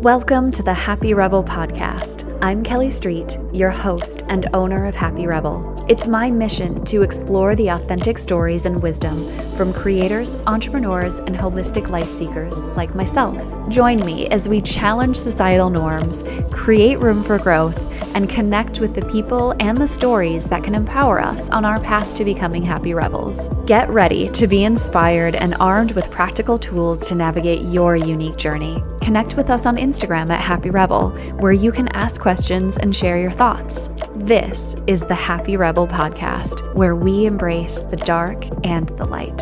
Welcome to the Happy Rebel podcast. I'm Kelly Street, your host and owner of Happy Rebel. It's my mission to explore the authentic stories and wisdom from creators, entrepreneurs, and holistic life seekers like myself. Join me as we challenge societal norms, create room for growth, and connect with the people and the stories that can empower us on our path to becoming happy rebels. Get ready to be inspired and armed with practical tools to navigate your unique journey. Connect with us on Instagram at Happy Rebel, where you can ask questions and share your thoughts. This is the Happy Rebel podcast, where we embrace the dark and the light.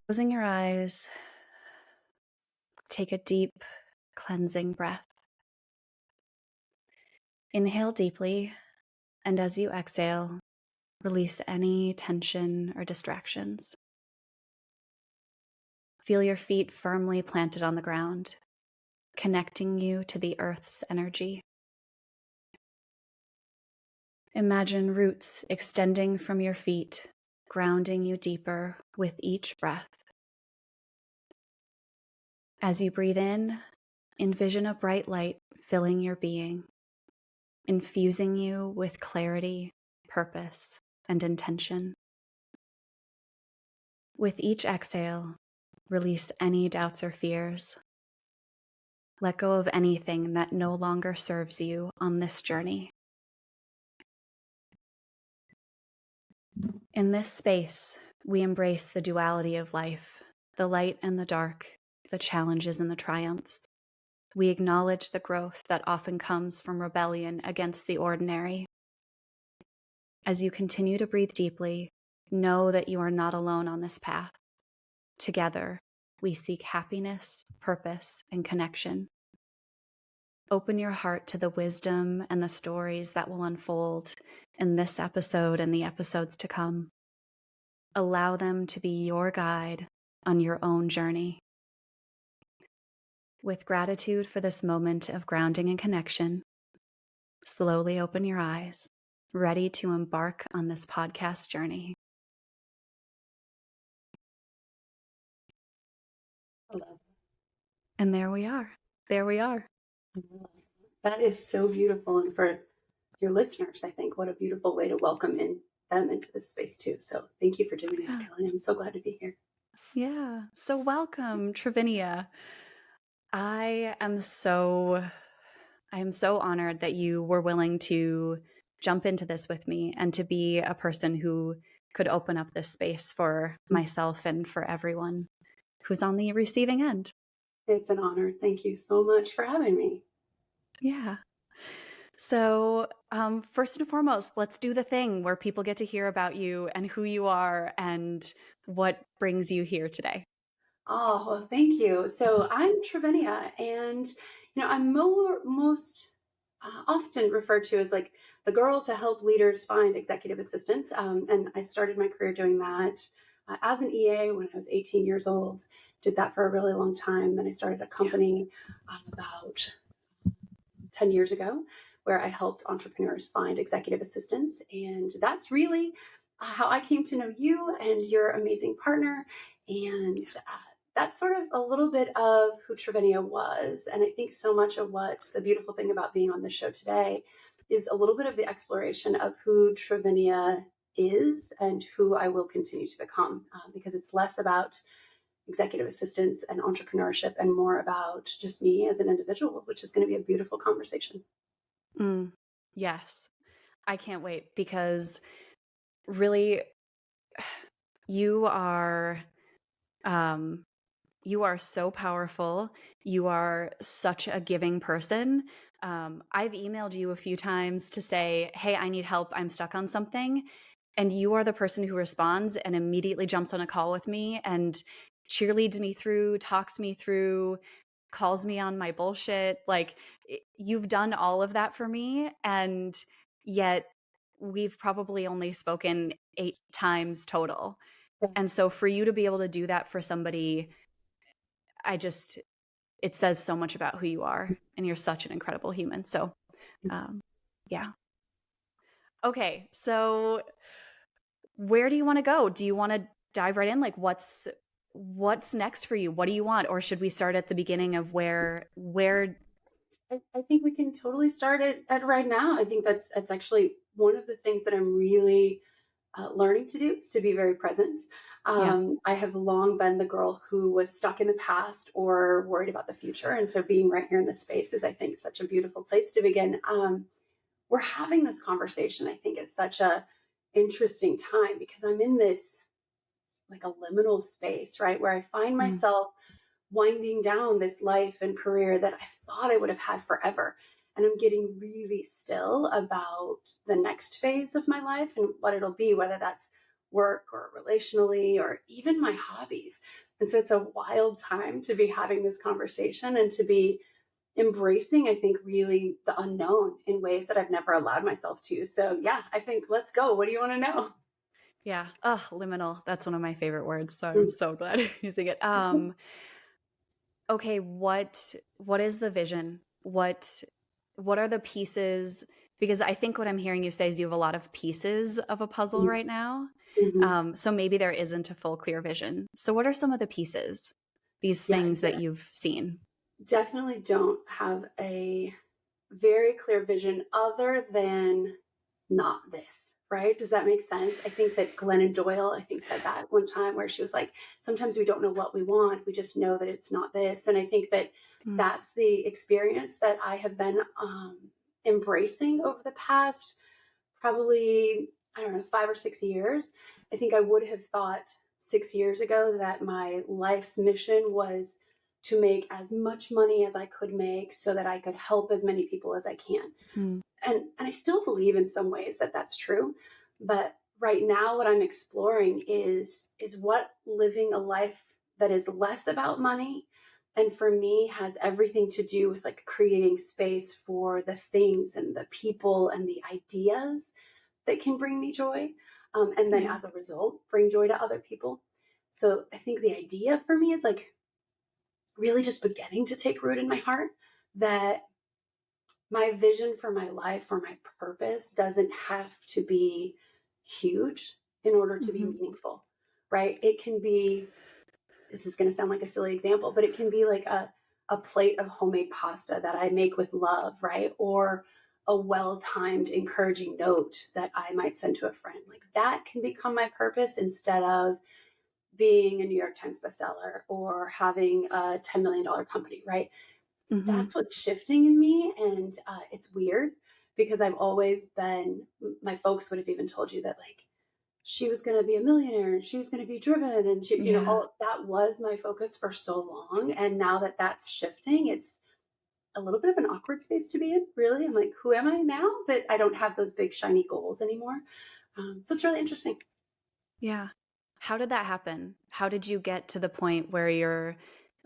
Closing your eyes, take a deep, cleansing breath. Inhale deeply, and as you exhale, release any tension or distractions. Feel your feet firmly planted on the ground, connecting you to the earth's energy. Imagine roots extending from your feet, grounding you deeper with each breath. As you breathe in, envision a bright light filling your being, infusing you with clarity, purpose, and intention. With each exhale, release any doubts or fears. Let go of anything that no longer serves you on this journey. In this space, we embrace the duality of life, the light and the dark, the challenges and the triumphs. We acknowledge the growth that often comes from rebellion against the ordinary. As you continue to breathe deeply, know that you are not alone on this path. Together, we seek happiness, purpose, and connection. Open your heart to the wisdom and the stories that will unfold in this episode and the episodes to come. Allow them to be your guide on your own journey. With gratitude for this moment of grounding and connection, slowly open your eyes, ready to embark on this podcast journey. Hello. And there we are. There we are. That is so beautiful. And for your listeners, I think what a beautiful way to welcome them into this space too. So thank you for doing that, Kelly. I'm so glad to be here. Yeah. So welcome, Trivinia. I am so honored that you were willing to jump into this with me and to be a person who could open up this space for myself and for everyone who's on the receiving end. It's an honor. Thank you so much for having me. Yeah. So first and foremost, let's do the thing where people get to hear about you and who you are and what brings you here today. Oh, well, thank you. So I'm Trivinia, and I'm most often referred to as like the girl to help leaders find executive assistants. And I started my career doing that as an EA when I was 18 years old. Did that for a really long time. Then I started a company about 10 years ago where I helped entrepreneurs find executive assistants. And that's really how I came to know you and your amazing partner. And that's sort of a little bit of who Trivinia was. And I think so much of what the beautiful thing about being on the show today is a little bit of the exploration of who Trivinia is and who I will continue to become, because it's less about executive assistants and entrepreneurship and more about just me as an individual, which is going to be a beautiful conversation. Yes, I can't wait because really you are so powerful. You are such a giving person. I've emailed you a few times to say, hey, I need help. I'm stuck on something. And you are the person who responds and immediately jumps on a call with me and cheerleads me through, talks me through, calls me on my bullshit. Like, you've done all of that for me. And yet we've probably only spoken 8 times total. And so for you to be able to do that for somebody, it says so much about who you are, and you're such an incredible human. So, yeah. Okay, so where do you want to go? Do you want to dive right in? Like what's next for you? What do you want? Or should we start at the beginning of where I think we can totally start at right now. I think that's actually one of the things that I'm really learning to do, is to be very present. yeah. I have long been the girl who was stuck in the past or worried about the future. And so being right here in this space is, I think, such a beautiful place to begin. We're having this conversation, I think, at such a interesting time because I'm in this like a liminal space, right? Where I find Mm, myself winding down this life and career that I thought I would have had forever. And I'm getting really still about the next phase of my life and what it'll be, whether that's work or relationally or even my hobbies. And so it's a wild time to be having this conversation and to be embracing, I think, really the unknown in ways that I've never allowed myself to. So, yeah, I think let's go. What do you want to know? yeah. Oh, liminal. That's one of my favorite words. So I'm so glad you're using it. Okay, what is the vision? What are the pieces? Because I think what I'm hearing you say is you have a lot of pieces of a puzzle right now. Mm-hmm. So maybe there isn't a full clear vision. So what are some of the pieces? These Yeah, things that you've seen? definitely don't have a very clear vision other than not this, right? Does that make sense? I think that Glennon Doyle, I think, said that one time where she was like, sometimes we don't know what we want. We just know that it's not this. And I think that Mm, that's the experience that I have been embracing over the past probably, I don't know, 5 or 6 years. I think I would have thought 6 years ago that my life's mission was to make as much money as I could make so that I could help as many people as I can. mm, And I still believe in some ways that that's true. But right now, what I'm exploring is what living a life that is less about money and for me has everything to do with like creating space for the things and the people and the ideas that can bring me joy. And then yeah. as a result, bring joy to other people. So I think the idea for me is like really just beginning to take root in my heart that my vision for my life or my purpose doesn't have to be huge in order to be Hmm. meaningful, right? It can be, this is going to sound like a silly example, but it can be like a plate of homemade pasta that I make with love, right? Or a well timed, encouraging note that I might send to a friend. Like that can become my purpose instead of being a New York Times bestseller or having a $10 million company, right? Hmm. That's what's shifting in me. And it's weird because I've always been, my folks would have even told you that, like, she was going to be a millionaire and she was going to be driven and she, Yeah. all that was my focus for so long. And now that that's shifting, it's a little bit of an awkward space to be in, really. I'm like, who am I now that I don't have those big shiny goals anymore? So it's really interesting. Yeah. How did that happen? How did you get to the point where you're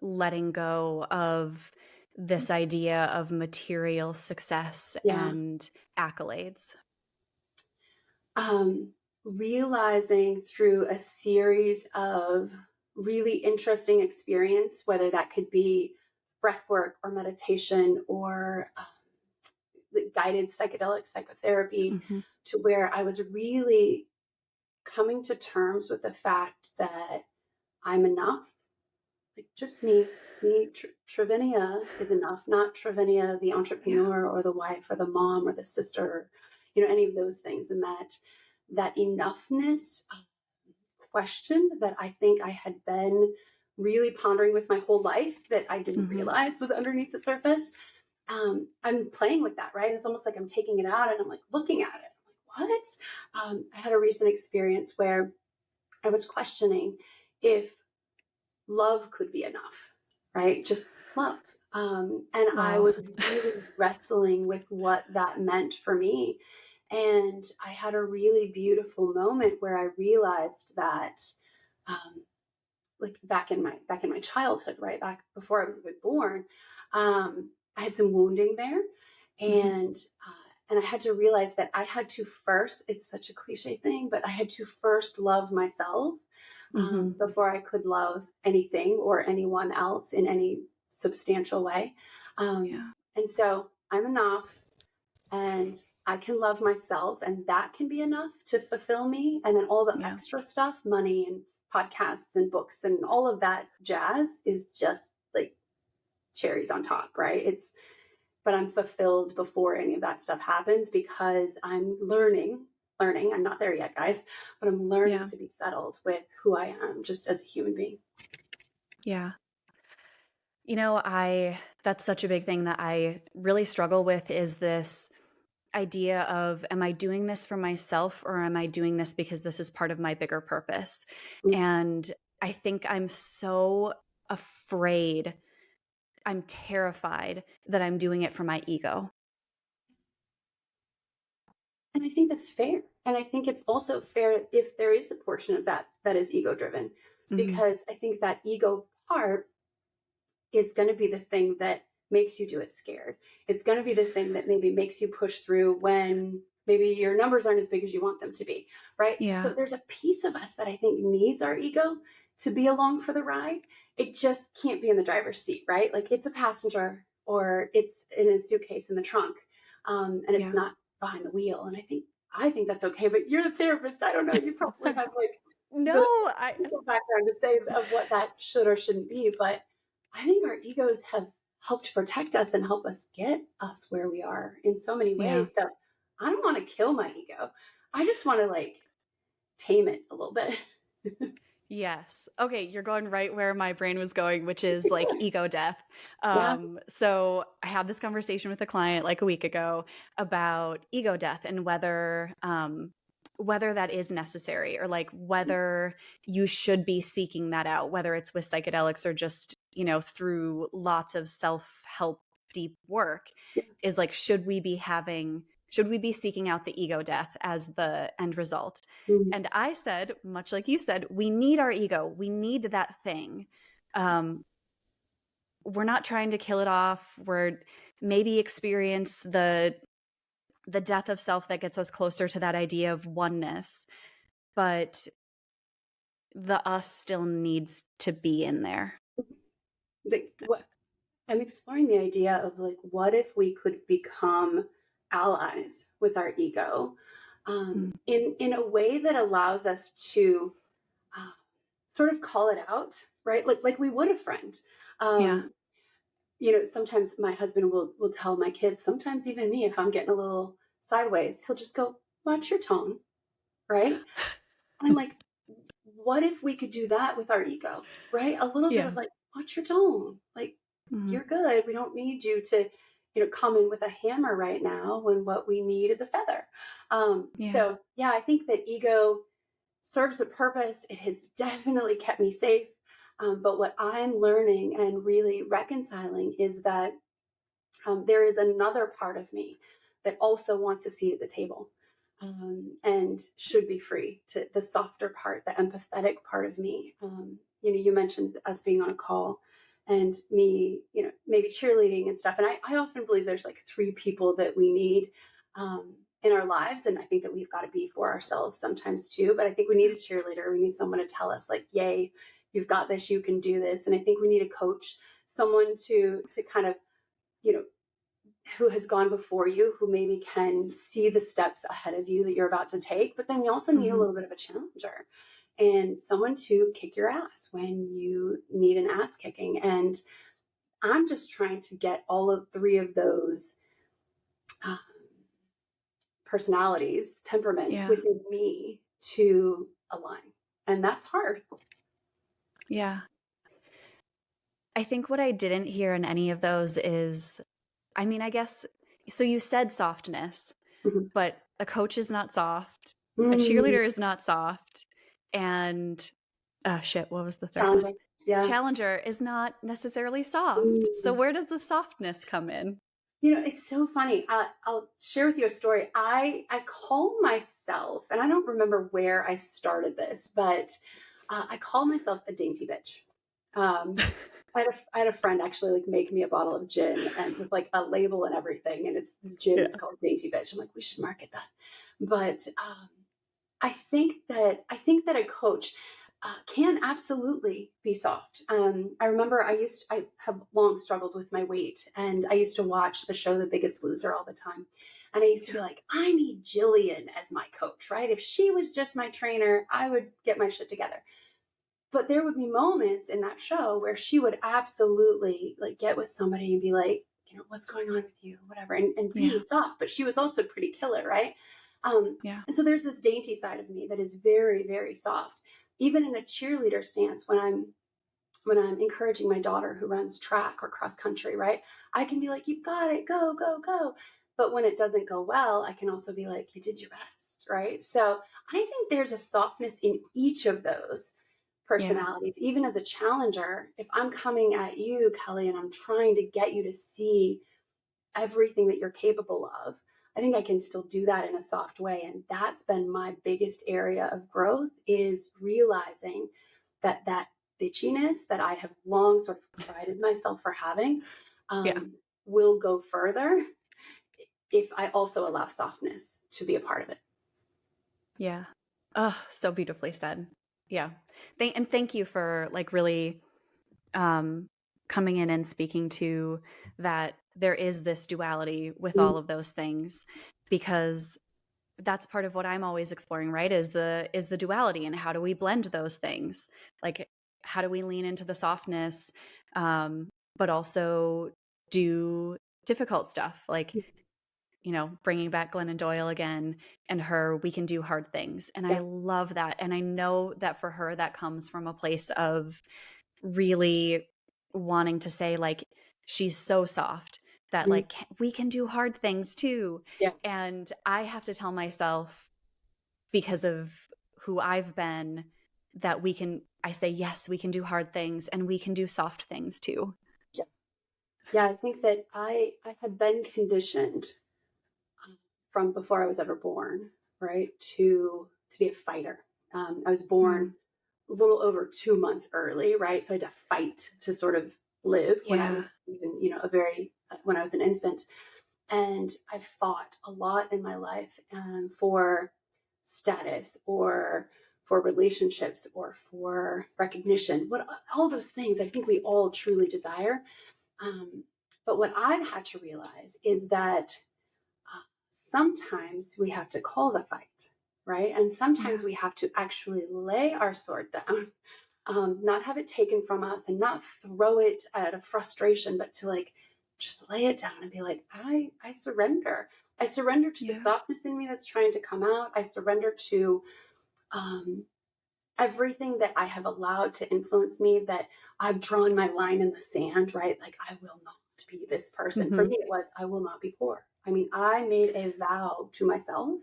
letting go of this idea of material success Yeah. and accolades? um, Realizing through a series of really interesting experience, whether that could be breath work or meditation or guided psychedelic psychotherapy, Hmm. to where I was really coming to terms with the fact that I'm enough. Like just me, Trivinia is enough, not Trivinia, the Yeah. entrepreneur or the wife or the mom or the sister, any of those things. And that enoughness question that I think I had been really pondering with my whole life that I didn't Hmm. realize was underneath the surface. I'm playing with that, right? It's almost like I'm taking it out and I'm like looking at it. I'm like, what? I had a recent experience where I was questioning if love could be enough, right? Just love. And I Wow. was really wrestling with what that meant for me. And I had a really beautiful moment where I realized that, um, like back in my childhood, right back before I was even born, I had some wounding there, Hmm. and I had to realize that I had to first. It's such a cliche thing, but I had to first love myself Hmm. before I could love anything or anyone else in any substantial way. Yeah. And so I'm enough, and I can love myself and that can be enough to fulfill me. And then all the Yeah. extra stuff, money and podcasts and books and all of that jazz is just like cherries on top, right? But I'm fulfilled before any of that stuff happens because I'm learning. I'm not there yet, guys, but I'm learning to be settled with who I am just as a human being. Yeah. That's such a big thing that I really struggle with is this idea of, am I doing this for myself or am I doing this because this is part of my bigger purpose? Mm. And I think I'm so afraid, I'm terrified that I'm doing it for my ego. And I think that's fair. And I think it's also fair if there is a portion of that is ego driven, because I think that ego part is going to be the thing that makes you do it scared. It's going to be the thing that maybe makes you push through when maybe your numbers aren't as big as you want them to be, right? Yeah. So there's a piece of us that I think needs our ego to be along for the ride. It just can't be in the driver's seat, right? Like it's a passenger or it's in a suitcase in the trunk, and it's not behind the wheel. And I think that's okay. But you're the therapist. I don't know. You probably have like the background to say of what that should or shouldn't be, but I think our egos have helped protect us and help us get us where we are in so many ways. So I don't want to kill my ego. I just want to like tame it a little bit. Yes. Okay, you're going right where my brain was going, which is like ego death. Yeah. So I had this conversation with a client like a week ago about ego death and whether that is necessary or like whether you should be seeking that out, whether it's with psychedelics or just, through lots of self-help deep work, is like, should we be seeking out the ego death as the end result? Mm-hmm. And I said, much like you said, we need our ego. We need that thing. We're not trying to kill it off. We're maybe experience the death of self that gets us closer to that idea of oneness. But the us still needs to be in there. What I'm exploring the idea of like, what if we could become allies with our ego in a way that allows us to sort of call it out, right? Like we would a friend. Sometimes my husband will tell my kids, sometimes even me, if I'm getting a little sideways, he'll just go, watch your tone, right? And I'm like, what if we could do that with our ego, right? A little bit of like, watch your tone, like you're good. We don't need you to, come in with a hammer right now when what we need is a feather. So yeah, I think that ego serves a purpose. It has definitely kept me safe. But what I'm learning and really reconciling is that there is another part of me that also wants a seat at the table and should be free to the softer part, the empathetic part of me. You mentioned us being on a call and me, maybe cheerleading and stuff. And I often believe there's like three people that we need in our lives. And I think that we've got to be for ourselves sometimes too. But I think we need a cheerleader. We need someone to tell us like, yay, you've got this, you can do this. And I think we need a coach, someone to kind of, who has gone before you, who maybe can see the steps ahead of you that you're about to take. But then we also need a little bit of a challenger and someone to kick your ass when you need an ass kicking. And I'm just trying to get all of three of those personalities, temperaments within me to align. And that's hard. Yeah. I think what I didn't hear in any of those is, I guess, so you said softness, but a coach is not soft. A cheerleader is not soft. And, what was the third one? Yeah. Challenger is not necessarily soft. So where does the softness come in? It's so funny. I'll share with you a story. I call myself, and I don't remember where I started this, but I call myself a dainty bitch. I had a friend actually like make me a bottle of gin and with like a label and everything, and it's this gin is called Dainty Bitch. I'm like, we should market that. But I think that a coach, can absolutely be soft. I remember I have long struggled with my weight, and I used to watch the show The Biggest Loser all the time. And I used to be Yeah. like, I need Jillian as my coach, right? If she was just my trainer, I would get my shit together. But there would be moments in that show where she would absolutely like get with somebody and be like, what's going on with you, whatever, and be Yeah. soft. But she was also pretty killer, right? Um, Yeah. and so there's this dainty side of me that is very, very soft. Even in a cheerleader stance, when I'm encouraging my daughter who runs track or cross country, right? I can be like, you've got it, go, go, go. But when it doesn't go well, I can also be like, you did your best, right? So I think there's a softness in each of those Yeah. personalities. Even as a challenger, if I'm coming at you, Kelly, and I'm trying to get you to see everything that you're capable of, I think I can still do that in a soft way. And that's been my biggest area of growth, is realizing that bitchiness that I have long sort of prided myself for having, Yeah. will go further if I also allow softness to be a part of it. Yeah. Oh, so beautifully said. Yeah. Thank you for like really um, coming in and speaking to that there is this duality with Mm, all of those things, because that's part of what I'm always exploring, right? Is the duality, and how do we blend those things? Like, how do we lean into the softness, but also do difficult stuff, like, bringing back Glennon Doyle again, and her "we can do hard things." And I yeah. love that. And I know that for her, that comes from a place of really wanting to say, like, she's so soft that, Mm, like, we can do hard things too. yeah. And I have to tell myself, because of who I've been, that I say, yes, we can do hard things and we can do soft things too. Yeah. Yeah. I think that I had been conditioned, from before I was ever born, right, to be a fighter. I was born Mm. a little over 2 months early, right? So I had to fight to sort of live when I was Yeah. even, when I was an infant. And I fought a lot in my life, for status, or for relationships, or for recognition. What all those things I think we all truly desire. Um, but what I've had to realize is that, sometimes we have to call the fight, right? And sometimes Yeah. we have to actually lay our sword down, not have it taken from us, and not throw it at a frustration, but to like just lay it down and be like, I surrender. I surrender to the Yeah. softness in me that's trying to come out. I surrender to, um, everything that I have allowed to influence me, that I've drawn my line in the sand, right? Like, I will not be this person. For Hmm. me, it was, I will not be poor. I mean, I made a vow to myself,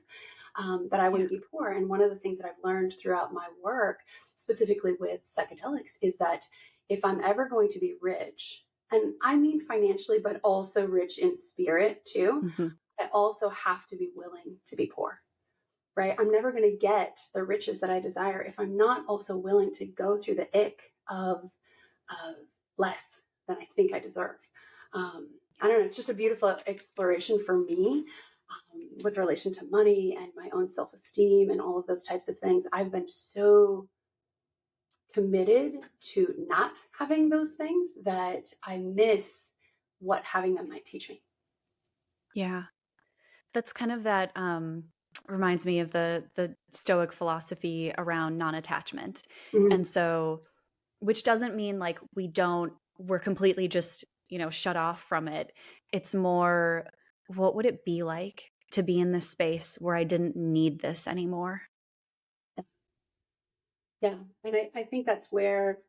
that I Yeah. wouldn't be poor. And one of the things that I've learned throughout my work, specifically with psychedelics, is that if I'm ever going to be rich, and I mean financially, but also rich in spirit too, Hmm. I also have to be willing to be poor, right? I'm never going to get the riches that I desire if I'm not also willing to go through the ick of less than I think I deserve. I don't know. It's just a beautiful exploration for me, with relation to money and my own self esteem and all of those types of things. I've been so committed to not having those things that I miss what having them might teach me. Yeah. That's kind of that, reminds me of the Stoic philosophy around non-attachment. Mhm. And so, which doesn't mean like we're completely just, shut off from it. It's more, what would it be like to be in this space where I didn't need this anymore? Yeah. And I think that's where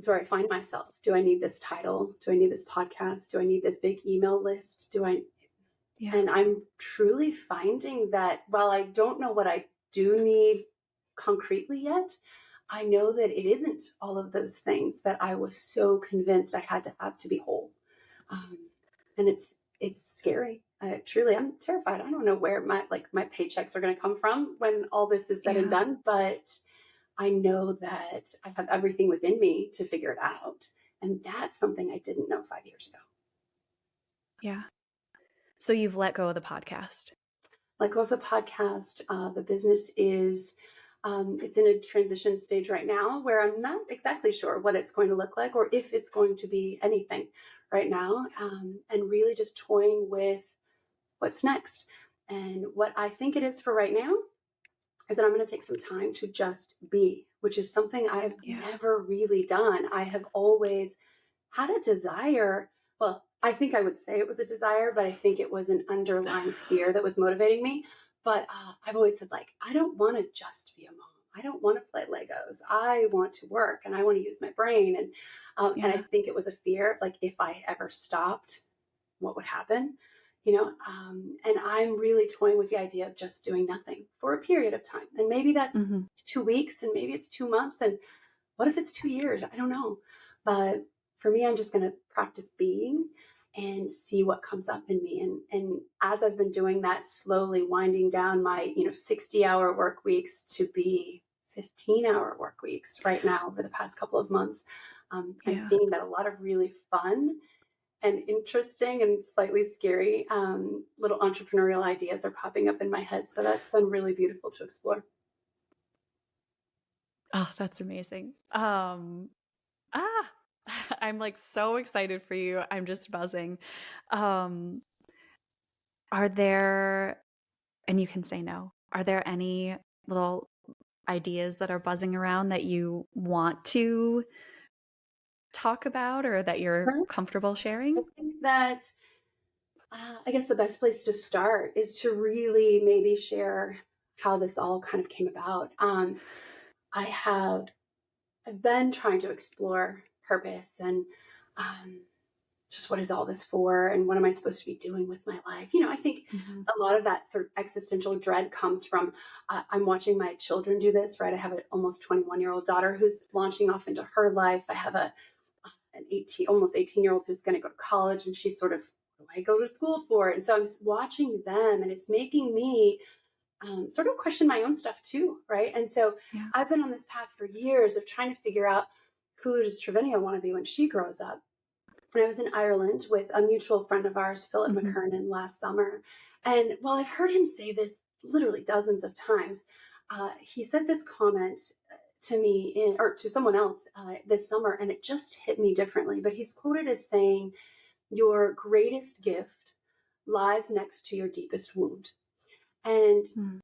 I find myself. Do I need this title? Do I need this podcast? Do I need this big email list? Yeah. And I'm truly finding that while I don't know what I do need concretely yet, I know that it isn't all of those things that I was so convinced I had to have to be whole. Um, and it's scary. Truly, I'm terrified. I don't know where my paychecks are going to come from when all this is said and Yeah. done, but I know that I have everything within me to figure it out. And that's something I didn't know 5 years ago. Yeah. So you've let go of the podcast. Let go of the podcast. The business is, It's in a transition stage right now where I'm not exactly sure what it's going to look like or if it's going to be anything right now, and really just toying with what's next. And what I think it is for right now is that I'm going to take some time to just be, which is something I've Yeah. never really done. I have always had a desire. Well, I think I would say it was a desire, but I think it was an underlying fear that was motivating me. But I've always said, like, I don't want to just be a mom. I don't want to play Legos. I want to work and I want to use my brain. And I Yeah. think it was a fear of like, if I ever stopped, what would happen? You know, and I'm really toying with the idea of just doing nothing for a period of time. And maybe that's Mhm. 2 weeks and maybe it's 2 months. And what if it's 2 years? I don't know. But for me, I'm just going to practice being and see what comes up in me. And as I've been doing that, slowly winding down my 60-hour work weeks to be 15-hour work weeks right now over the past couple of months, and Yeah. seeing that a lot of really fun and interesting and slightly scary little entrepreneurial ideas are popping up in my head. So that's been really beautiful to explore. Oh, that's amazing. Ah, I'm like so excited for you. I'm just buzzing. Um, are there, and you can say no, are there any little ideas that are buzzing around that you want to talk about or that you're comfortable I sharing? think that I guess the best place to start is to really maybe share how this all kind of came about. I have I've been trying to explore purpose and um, just what is all this for, and what am I supposed to be doing with my life? I think Mhm. a lot of that sort of existential dread comes from I'm watching my children do this. Right, I have an almost 21-year-old daughter who's launching off into her life. I have an 18, almost 18-year-old who's going to go to college, and she's sort of, what do I go to school for? And so I'm watching them, and it's making me sort of question my own stuff too, right? And so Yeah. I've been on this path for years of trying to figure out, who does Trivinia want to be when she grows up? And I was in Ireland with a mutual friend of ours, Phillip Mhm. McKernan, last summer. And while I've heard him say this literally dozens of times, he said this comment to me or to someone else this summer, and it just hit me differently. But he's quoted as saying, "Your greatest gift lies next to your deepest wound." And Mm.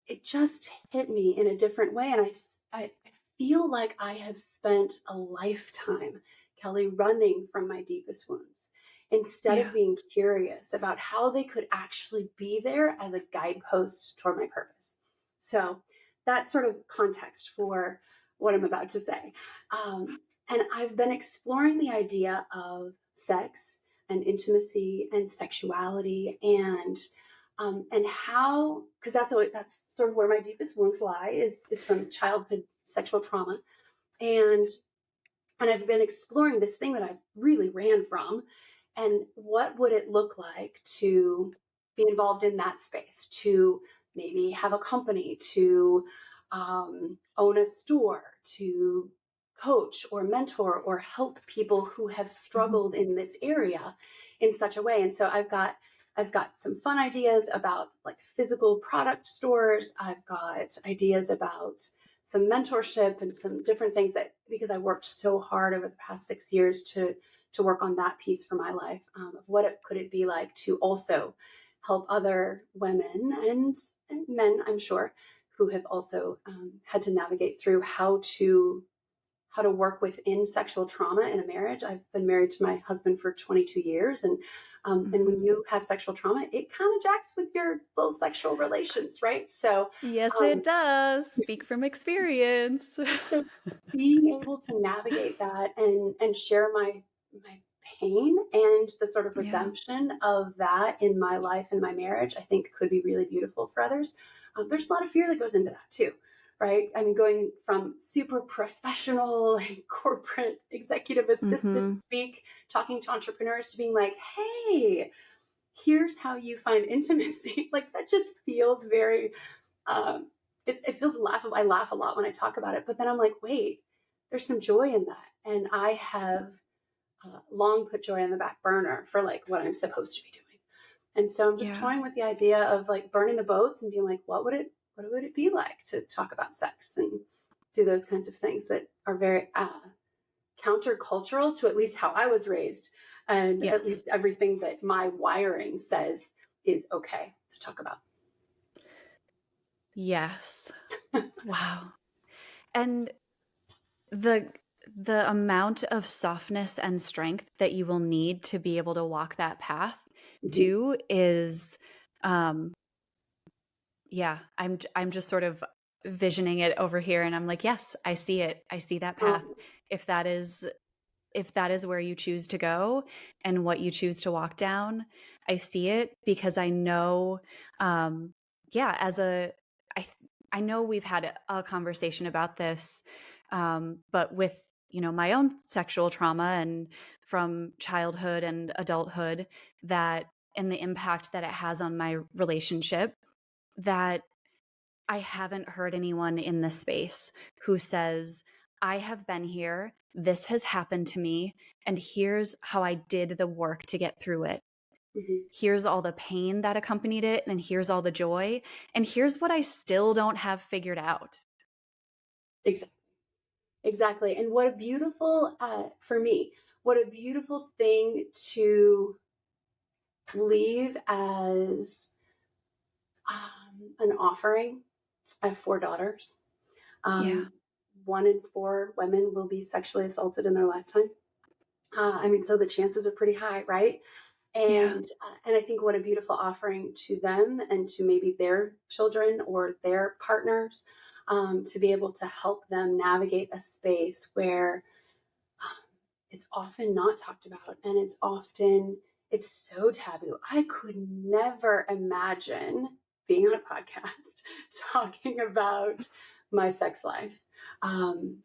it just hit me in a different way. And I feel like I have spent a lifetime, Kelly, running from my deepest wounds instead of Yeah. being curious about how they could actually be there as a guidepost toward my purpose. So that's sort of context for what I'm about to say. And I've been exploring the idea of sex and intimacy and sexuality and how, because that's sort of where my deepest wounds lie, is from childhood sexual trauma. And and I've been exploring this thing that I really ran from, and what would it look like to be involved in that space, to maybe have a company, to own a store, to coach or mentor or help people who have Mhm. struggled in this area in such a way. And so I've got some fun ideas about like physical product stores. I've got ideas about some mentorship and some different things, that because I worked so hard over the past 6 years to work on that piece for my life, of what could it be like to also help other women and men, I'm sure, who have also had to navigate through how to work within sexual trauma in a marriage. I've been married to my husband for 22 years, and when Mhm. you have sexual trauma, it kind of jacks with your little sexual relations, right? So Yes, um, it does. Speak from experience. so being able to navigate that and share my pain and the sort of Yeah. redemption of that in my life and my marriage, I think could be really beautiful for others. There's a lot of fear that goes into that too, right? I mean, going from super professional and corporate executive assistant Mhm. speak, talking to entrepreneurs, to being like, hey, here's how you find intimacy. Like that just feels very um, it feels laughable. I laugh a lot when I talk about it, but then I'm like, wait, there's some joy in that. And I have long put joy on the back burner for like what I'm supposed to be doing. And so I'm just Yeah. toying with the idea of like burning the boats and being like, what would it what would it be like to talk about sex and do those kinds of things that are very countercultural to at least how I was raised, and at Yes. least everything that my wiring says is okay to talk about. Yes. Wow. And the amount of softness and strength that you will need to be able to walk that path Mm-hmm. too is yeah, I'm just sort of visioning it over here, and I'm like, yes, I see it. I see that path. Um, If that is where you choose to go and what you choose to walk down, I see it because I know, yeah, I, I know we've had a conversation about this, but with, my own sexual trauma and from childhood and adulthood, that and the impact that it has on my relationship, that I haven't heard anyone in this space who says, I have been here, this has happened to me, and here's how I did the work to get through it. mhm. Here's all the pain that accompanied it, and here's all the joy, and here's what I still don't have figured out. Exactly. Exactly. And what a beautiful, for me, what a beautiful thing to leave as an offering. I have 4 daughters. Yeah. Um, 1 in 4 women will be sexually assaulted in their lifetime. I mean, so the chances are pretty high, right? Yeah. And I think what a beautiful offering to them and to maybe their children or their partners, to be able to help them navigate a space where it's often not talked about, and it's so taboo. I could never imagine being on a podcast talking about my sex life, um,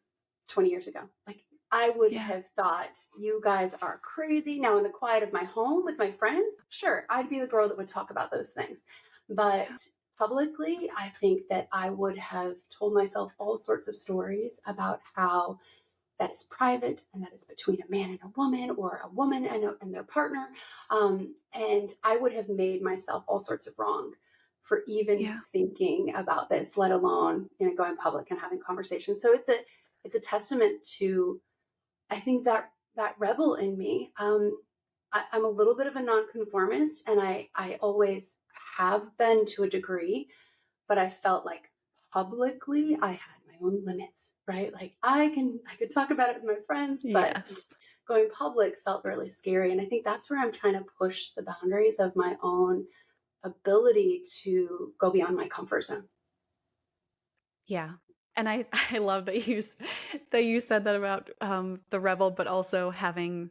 20 years ago. Like, I would Yeah. have thought you guys are crazy. Now, in the quiet of my home with my friends, sure, I'd be the girl that would talk about those things. But Yeah. publicly, I think that I would have told myself all sorts of stories about how that is private and that is between a man and a woman, or a woman and their partner. And I would have made myself all sorts of wrong for even Yeah. thinking about this, let alone, going public and having conversations. So it's a testament to, I think, that rebel in me. I'm a little bit of a nonconformist, and I always have been to a degree, but I felt like publicly I had my own limits, right? Like, I could talk about it with my friends, but Yes. going public felt really scary. And I think that's where I'm trying to push the boundaries of my own ability to go beyond my comfort zone. Yeah. And I I love that that you said that about the rebel, but also having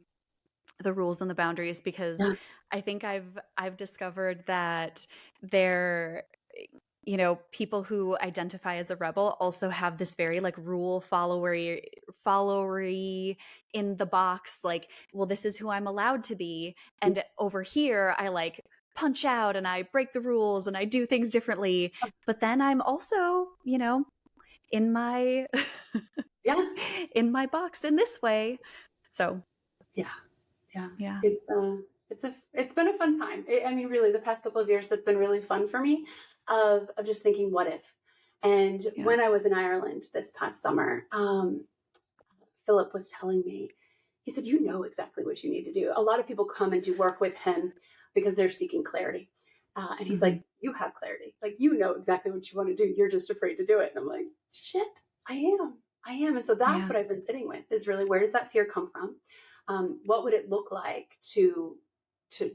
the rules and the boundaries, because Yeah. I think I've discovered that there, people who identify as a rebel also have this very like rule followery in the box, like, well, this is who I'm allowed to be, and over here I like punch out and I break the rules and I do things differently, but then I'm also, in my Yeah. in my box in this way. So, Yeah. Yeah. yeah. It's been a fun time. I mean, really, the past couple of years have been really fun for me, of just thinking, what if? And Yeah. when I was in Ireland this past summer, Phillip was telling me, he said, you know exactly what you need to do. A lot of people come and do work with him because they're seeking clarity. And he's Mhm. like, you have clarity. Like, you know exactly what you want to do. You're just afraid to do it. And I'm like, shit, I am. I am. And so that's Yeah. what I've been sitting with, is really, where does that fear come from? What would it look like to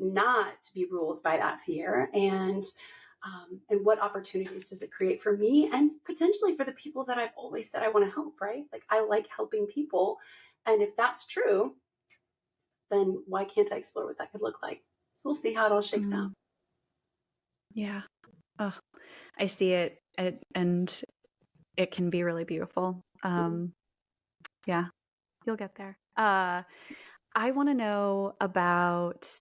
not be ruled by that fear? And what opportunities does it create for me and potentially for the people that I've always said I want to help, right? Like, I like helping people. And if that's true, then why can't I explore what that could look like? We'll see how it all shakes out. Mm. Yeah. Oh, I see it, and it can be really beautiful. Yeah, you'll get there. I want to know about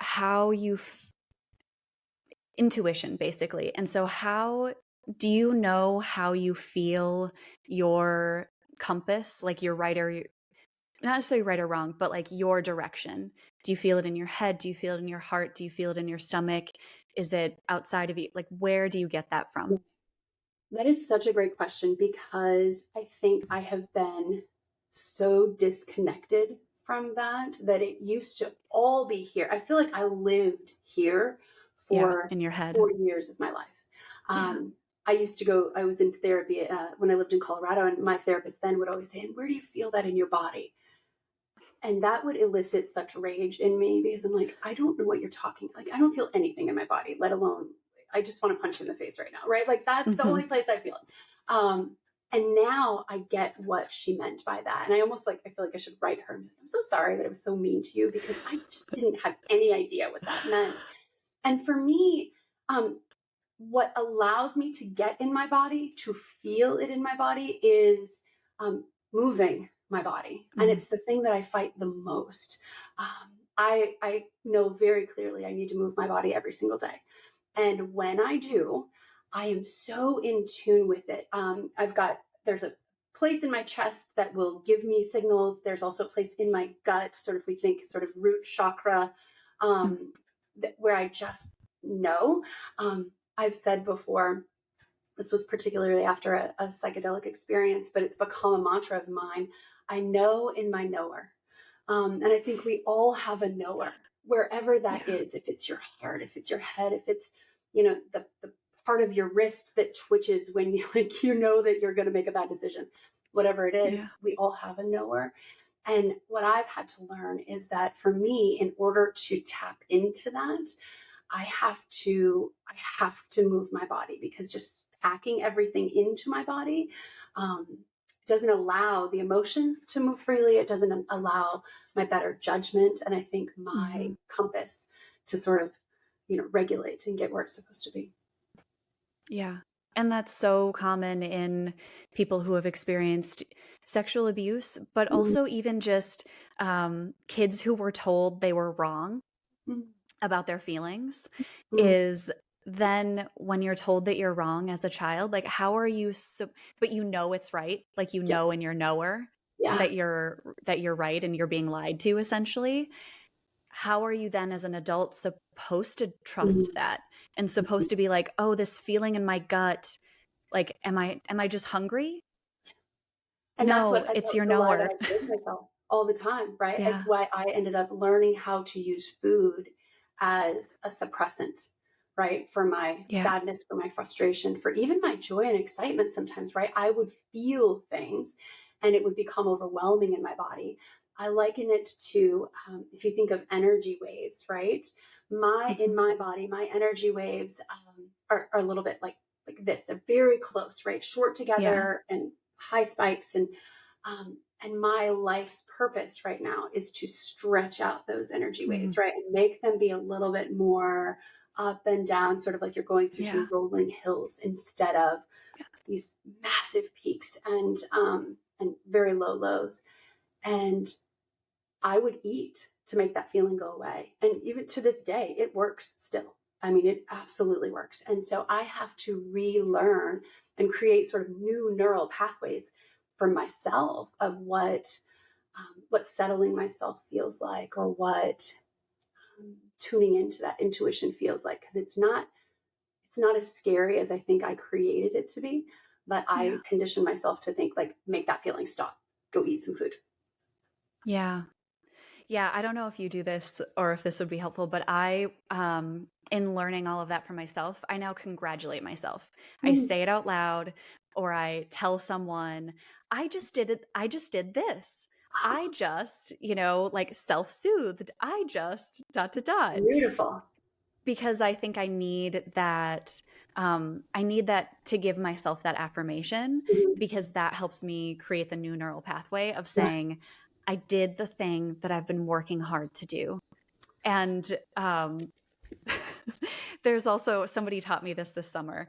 how intuition, basically. And so, how do you know how you feel your compass, like your right or not necessarily right or wrong, but like your direction? Do you feel it in your head? Do you feel it in your heart? Do you feel it in your stomach? Is it outside of you? Like, where do you get that from? That is such a great question because I think I have been so disconnected from that it used to all be here. I feel like I lived here Yeah, for in your head. 40 years of my life. Yeah. I used to go, I was in therapy when I lived in Colorado, and my therapist then would always say, "And where do you feel that in your body?" And that would elicit such rage in me because I'm like, I don't know what you're talking. Like, I don't feel anything in my body, let alone I just want to punch you in the face right now, right? Like that's the Hmm. only place I feel it. And now I get what she meant by that. And I almost like I feel like I should write her. I'm so sorry that I was so mean to you because I just didn't have any idea what that meant. And for me, um, what allows me to get in my body, to feel it in my body, is moving my body. And Hmm. it's the thing that I fight the most. I know very clearly I need to move my body every single day. And when I do, I am so in tune with it. There's a place in my chest that will give me signals. There's also a place in my gut, sort of, we think, sort of root chakra, where I just know. Um, I've said before, this was particularly after a psychedelic experience, but it's become a mantra of mine. I know in my knower. And I think we all have a knower, wherever that Yeah. is, if it's your heart, if it's your head, if it's, the part of your wrist that twitches when you like, that you're going to make a bad decision, whatever it Yeah. is, we all have a knower. And what I've had to learn is that for me, in order to tap into that, I have to move my body because just packing everything into my body um, doesn't allow the emotion to move freely. It doesn't allow my better judgment, and I think my Hmm. compass to sort of regulate and get where it's supposed to be. Yeah. And that's so common in people who have experienced sexual abuse, but Mm-hmm. also even just kids who were told they were wrong about their feelings. Mm-hmm. Is then when you're told that you're wrong as a child, like how are you so, but you know it's right, like you Yeah, know in your knower yeah. that you're right and you're being lied to essentially. How are you then as an adult supposed to trust Mm-hmm. that and supposed to be like, oh, this feeling in my gut, like am I just hungry? And that's No, what it's your the lie that knower. I told myself all the time, right? It's Yeah. why I ended up learning how to use food as a suppressant, right? For my Yeah. sadness, for my frustration, for even my joy and excitement sometimes, right? I would feel things and it would become overwhelming in my body. I liken it to, if you think of energy waves, right? In Mhm. my body, my energy waves are a little bit like this. They're very close, right? Short Yeah. together and high spikes, and my life's purpose right now is to stretch out those energy waves, Mhm. right, and make them be a little bit more up and down, sort of like you're going through some Yeah. rolling hills instead of these massive peaks and very low lows. And I would eat to make that feeling go away. And even to this day, it works still. I mean, it absolutely works. And so I have to relearn and create sort of new neural pathways for myself of what settling myself feels like, or what tuning into that intuition feels like. Because it's not as scary as I think I created it to be. But Yeah. I conditioned myself to think like, make that feeling stop. Go eat some food. Yeah. Yeah, I don't know if you do this or if this would be helpful, but I, in learning all of that for myself, I now congratulate myself. I Mm, say it out loud or I tell someone, I just did it. I just did this. I just, like self-soothed. I just dot to dot beautiful. because I think I need that. I need that to give myself that affirmation Mhm. because that helps me create the new neural pathway of Yeah. saying, I did the thing that I've been working hard to do. And there's also somebody taught me this summer.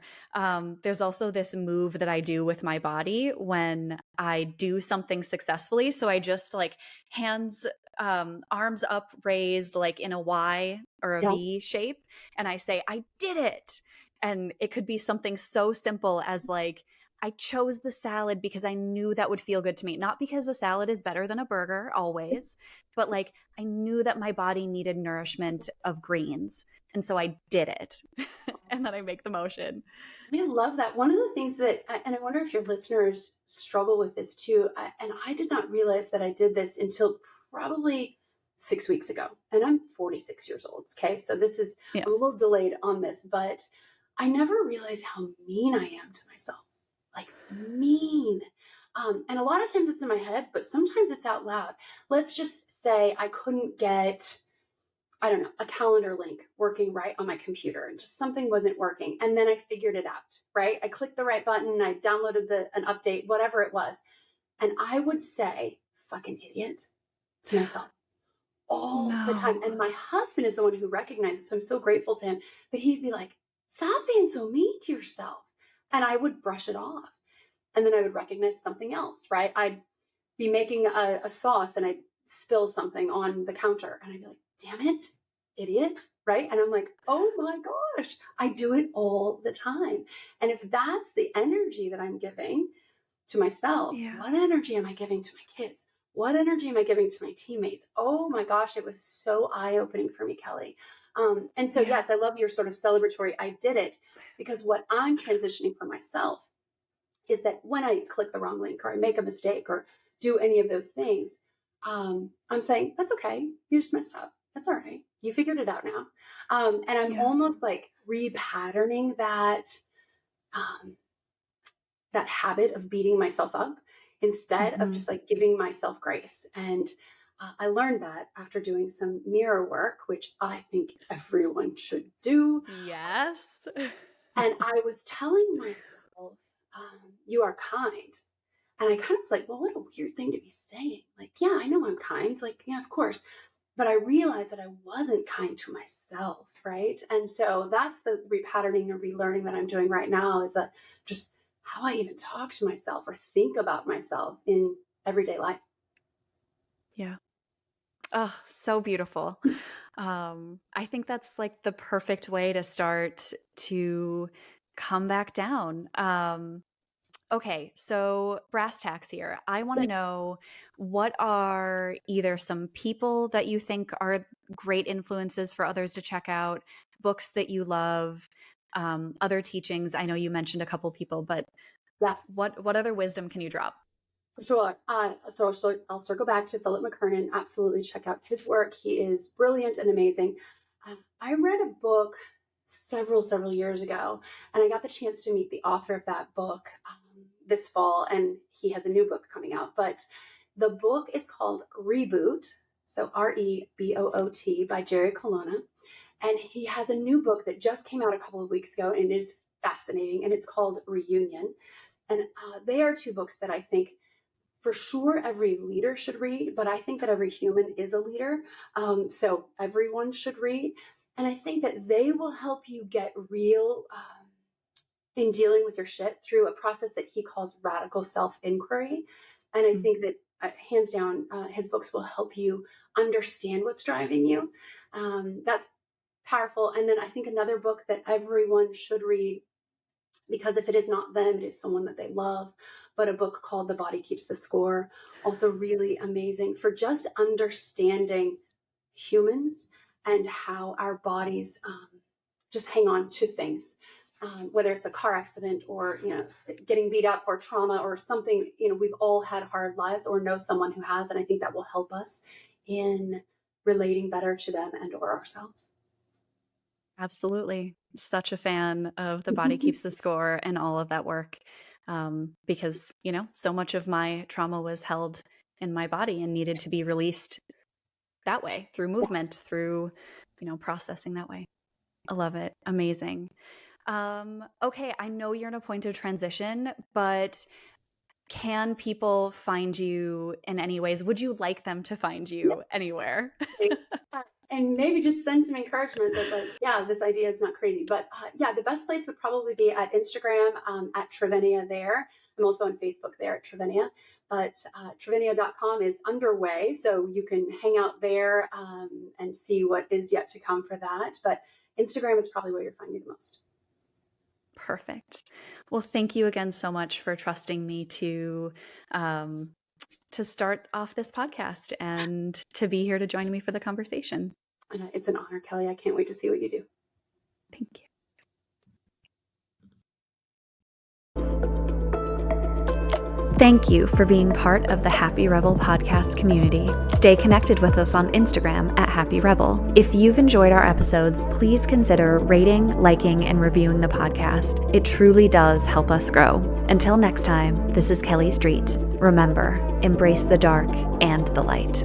There's also this move that I do with my body when I do something successfully. So I just like hands, arms up raised, like in a Y or a Yeah. V shape. And I say, I did it. And it could be something so simple as like, I chose the salad because I knew that would feel good to me. Not because a salad is better than a burger always, but like I knew that my body needed nourishment of greens. And so I did it. and then I make the motion. I love that. One of the things that, and I wonder if your listeners struggle with this too, and I did not realize that I did this until probably 6 weeks ago, and I'm 46 years old. Okay. So this is, Yeah. I'm a little delayed on this, but I never realized how mean I am to myself. Like mean. And a lot of times it's in my head, but sometimes it's out loud. Let's just say I couldn't get, I don't know, a calendar link working right on my computer and just something wasn't working. And then I figured it out, right? I clicked the right button, I downloaded an update, whatever it was. And I would say, fucking idiot to myself all the time. No. And my husband is the one who recognizes. So I'm so grateful to him. But he'd be like, stop being so mean to yourself. And I would brush it off. And then I would recognize something else, right? I'd be making a sauce and I'd spill something on the counter. And I'd be like, damn it, idiot, right? And I'm like, oh my gosh, I do it all the time. And if that's the energy that I'm giving to myself, what energy am I giving to my kids? What energy am I giving to my teammates? Oh my gosh, it was so eye-opening for me, Kelly. And so, yes, I love your sort of celebratory, I did it, because what I'm transitioning for myself is that when I click the wrong link or I make a mistake or do any of those things, I'm saying, that's okay. You just messed up. That's all right. You figured it out now. And I'm almost like repatterning um, that habit of beating myself up instead of just like giving myself grace. And I learned that after doing some mirror work, which I think everyone should do. Yes. And I was telling myself, you are kind. And I kind of was like, well, what a weird thing to be saying. Like, yeah, I know I'm kind. Like, yeah, of course. But I realized that I wasn't kind to myself, right? And so that's the repatterning and relearning that I'm doing right now is just how I even talk to myself or think about myself in everyday life. Yeah. Oh, so beautiful. I think that's like the perfect way to start to come back down. Okay, so brass tacks here. I want to know, what are either some people that you think are great influences for others to check out, books that you love, other teachings. I know you mentioned a couple people, but Yeah, what other wisdom can you drop? for sure. So I'll circle back to Phillip McKernan. Absolutely check out his work. He is brilliant and amazing. I read a book several years ago, and I got the chance to meet the author of that book this fall, and he has a new book coming out. But the book is called Reboot, so Reboot by Jerry Colonna, and he has a new book that just came out a couple of weeks ago, and it is fascinating, and it's called Reunion. And they are two books that I think for sure every leader should read, but I think that every human is a leader. So everyone should read. And I think that they will help you get real in dealing with your shit through a process that he calls radical self inquiry. And I think that hands down, his books will help you understand what's driving you. That's powerful. And then I think another book that everyone should read, because if it is not them, it is someone that they love, but a book called The Body Keeps the Score, also really amazing for just understanding humans and how our bodies just hang on to things, whether it's a car accident or getting beat up or trauma or something. We've all had hard lives or know someone who has, and I think that will help us in relating better to them and or ourselves. Absolutely. Such a fan of The Body Keeps the Score and all of that work. Because, so much of my trauma was held in my body and needed to be released that way through movement, through, processing that way. I love it. Amazing. Okay. I know you're in a point of transition, but can people find you in any ways? Would you like them to find you anywhere? And maybe just send some encouragement that, like, yeah, this idea is not crazy. But yeah, the best place would probably be at Instagram at Trivinia there. I'm also on Facebook there at Trivinia. But Trivinia.com is underway, so you can hang out there and see what is yet to come for that. But Instagram is probably where you're finding the most. Perfect. Well, thank you again so much for trusting me to start off this podcast and to be here to join me for the conversation. It's an honor, Kelly. I can't wait to see what you do. Thank you. Thank you for being part of the Happy Rebel podcast community. Stay connected with us on Instagram at Happy Rebel. If you've enjoyed our episodes, please consider rating, liking, and reviewing the podcast. It truly does help us grow. Until next time, this is Kelly Street. Remember, embrace the dark and the light.